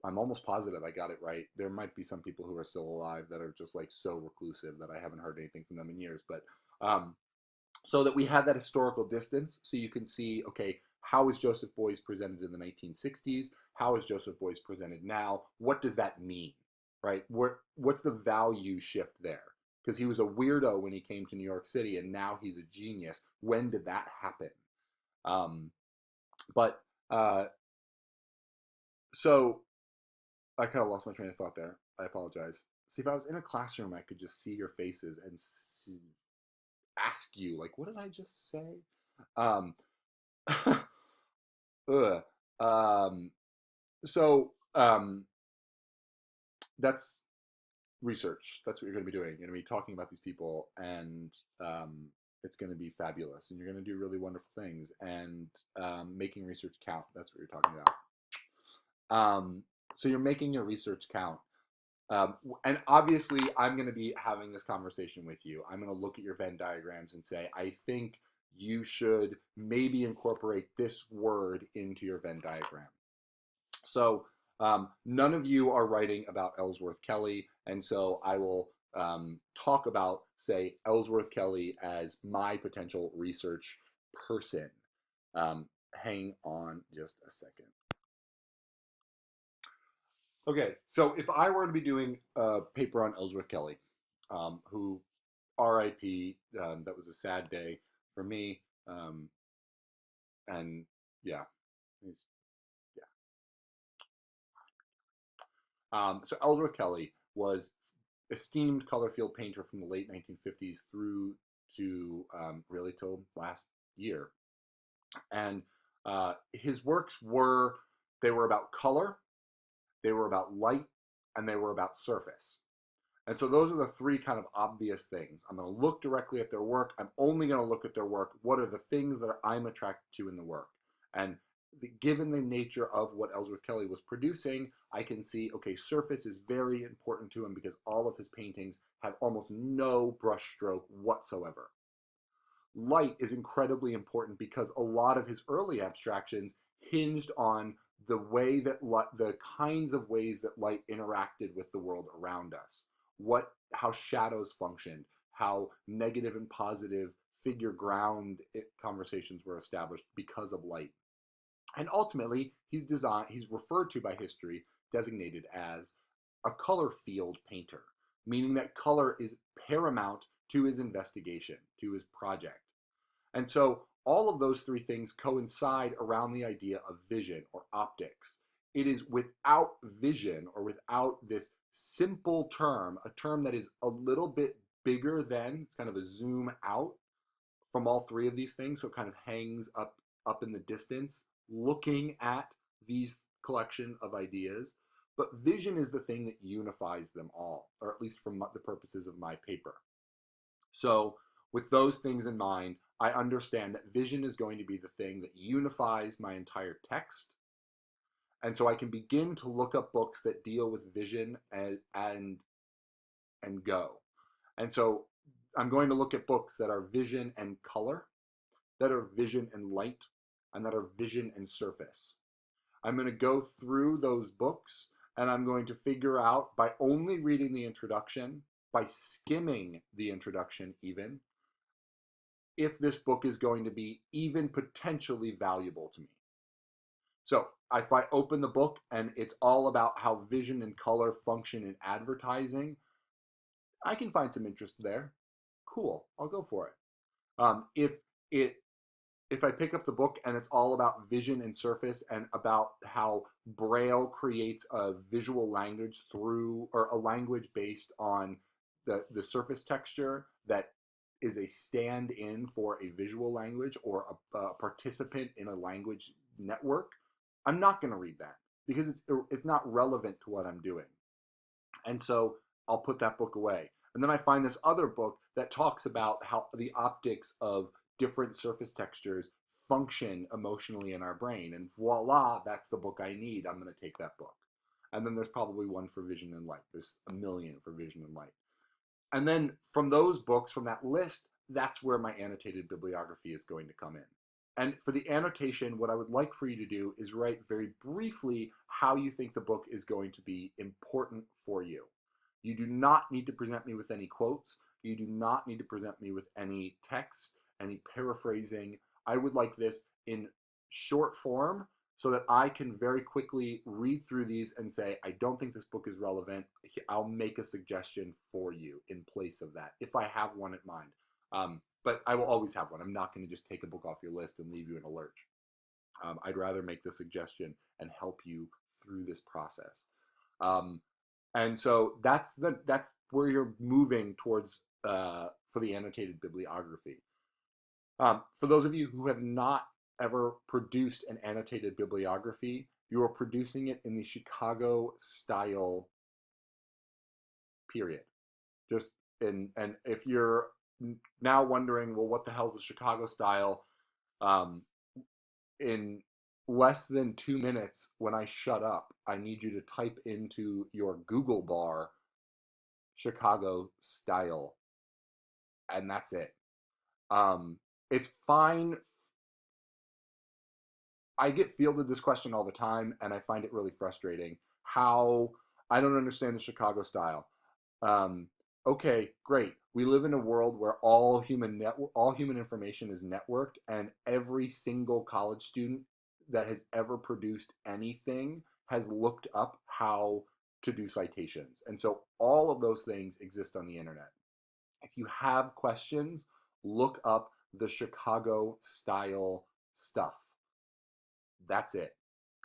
I'm almost positive I got it right. There might be some people who are still alive that are just like so reclusive that I haven't heard anything from them in years. But so that we had that historical distance, so you can see, okay, how is Joseph Beuys presented in the 1960s? How is Joseph Beuys presented now? What does that mean, right? What's the value shift there? Because he was a weirdo when he came to New York City, and now he's a genius. When did that happen? So I kind of lost my train of thought there. I apologize. See, if I was in a classroom, I could just see your faces and ask you, like, what did I just say? Um, um, so that's research. That's what you're going to be doing. You're going to be talking about these people, and it's going to be fabulous. And you're going to do really wonderful things, and making research count. That's what you're talking about. So you're making your research count. And obviously, I'm going to be having this conversation with you. I'm going to look at your Venn diagrams and say, I think you should maybe incorporate this word into your Venn diagram. So none of you are writing about Ellsworth Kelly, and so I will talk about, say, Ellsworth Kelly as my potential research person. Hang on just a second. Okay, so if I were to be doing a paper on Ellsworth Kelly, who RIP, that was a sad day for me, and yeah, yeah. So Ellsworth Kelly was esteemed color field painter from the late 1950s through to really till last year, and his works were about color, they were about light, and they were about surface. And so those are the three kind of obvious things. I'm going to look directly at their work. I'm only going to look at their work. What are the things that I'm attracted to in the work? And given the nature of what Ellsworth Kelly was producing, I can see, okay, surface is very important to him because all of his paintings have almost no brushstroke whatsoever. Light is incredibly important because a lot of his early abstractions hinged on the way that the kinds of ways that light interacted with the world around us, how shadows functioned, how negative and positive figure ground conversations were established because of light. And ultimately, he's referred to by history, designated as a color field painter, meaning that color is paramount to his investigation, to his project. And so all of those three things coincide around the idea of vision or optics. It is without vision, or without this simple term, a term that is a little bit bigger than, it's kind of a zoom out from all three of these things, so it kind of hangs up in the distance, looking at these collection of ideas. But vision is the thing that unifies them all, or at least from the purposes of my paper. So with those things in mind, I understand that vision is going to be the thing that unifies my entire text. And so I can begin to look up books that deal with vision and go. And so I'm going to look at books that are vision and color, that are vision and light, and that are vision and surface. I'm going to go through those books, and I'm going to figure out, by only reading the introduction, by skimming the introduction even, if this book is going to be even potentially valuable to me. So if I open the book and it's all about how vision and color function in advertising, I can find some interest there. Cool, I'll go for it. If I pick up the book and it's all about vision and surface, and about how Braille creates a visual language through, or a language based on the surface texture that is a stand-in for a visual language, or a participant in a language network, I'm not going to read that, because it's not relevant to what I'm doing. And so I'll put that book away. And then I find this other book that talks about how the optics of different surface textures function emotionally in our brain. And voila, that's the book I need. I'm going to take that book. And then there's probably one for vision and light. There's a million for vision and light. And then from those books, from that list, that's where my annotated bibliography is going to come in. And for the annotation, what I would like for you to do is write very briefly how you think the book is going to be important for you. You do not need to present me with any quotes. You do not need to present me with any text, any paraphrasing. I would like this in short form, so that I can very quickly read through these and say, I don't think this book is relevant. I'll make a suggestion for you in place of that, if I have one in mind. But I will always have one. I'm not going to just take a book off your list and leave you in a lurch. I'd rather make the suggestion and help you through this process. And so that's where you're moving towards for the annotated bibliography. For those of you who have not ever produced an annotated bibliography, you are producing it in the Chicago style, period. And if you're now wondering, well, what the hell is the Chicago style? In less than 2 minutes, when I shut up, I need you to type into your Google bar Chicago style, and that's it. It's fine. I get fielded this question all the time, and I find it really frustrating. How I don't understand the Chicago style. Okay, great. We live in a world where all human information is networked, and every single college student that has ever produced anything has looked up how to do citations. And so all of those things exist on the internet. If you have questions, look up the Chicago style stuff. That's it,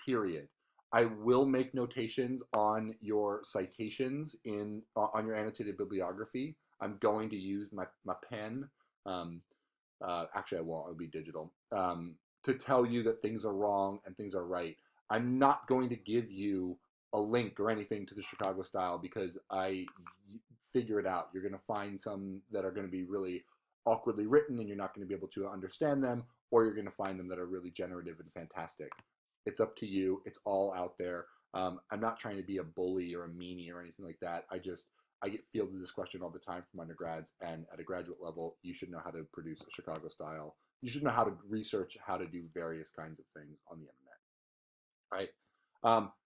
period. I will make notations on your citations on your annotated bibliography. I'm going to use my pen. Actually, I won't. It'll be digital. To tell you that things are wrong and things are right. I'm not going to give you a link or anything to the Chicago style, because I figure it out. You're going to find some that are going to be really awkwardly written, and you're not going to be able to understand them, or you're going to find them that are really generative and fantastic. It's up to you. It's all out there. I'm not trying to be a bully or a meanie or anything like that. I get fielded this question all the time from undergrads, and at a graduate level, you should know how to produce a Chicago style. You should know how to research how to do various kinds of things on the internet. right?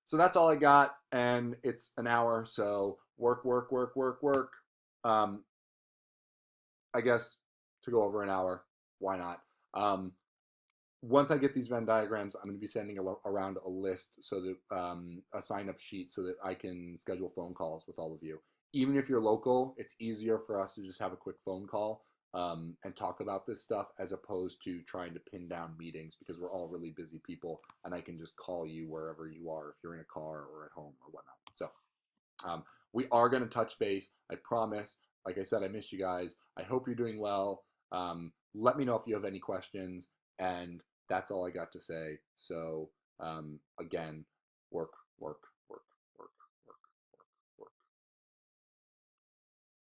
So that's all I got, and it's an hour, so work, work, work, work, work. Um, I guess to go over an hour, why not? Um, Once I get these Venn diagrams, I'm going to be sending around a list so that a sign up sheet so that I can schedule phone calls with all of you. Even if you're local, it's easier for us to just have a quick phone call and talk about this stuff as opposed to trying to pin down meetings because we're all really busy people and I can just call you wherever you are if you're in a car or at home or whatnot. So we are going to touch base. I promise. Like I said, I miss you guys. I hope you're doing well. Let me know if you have any questions. And that's all I got to say. So, again, work, work,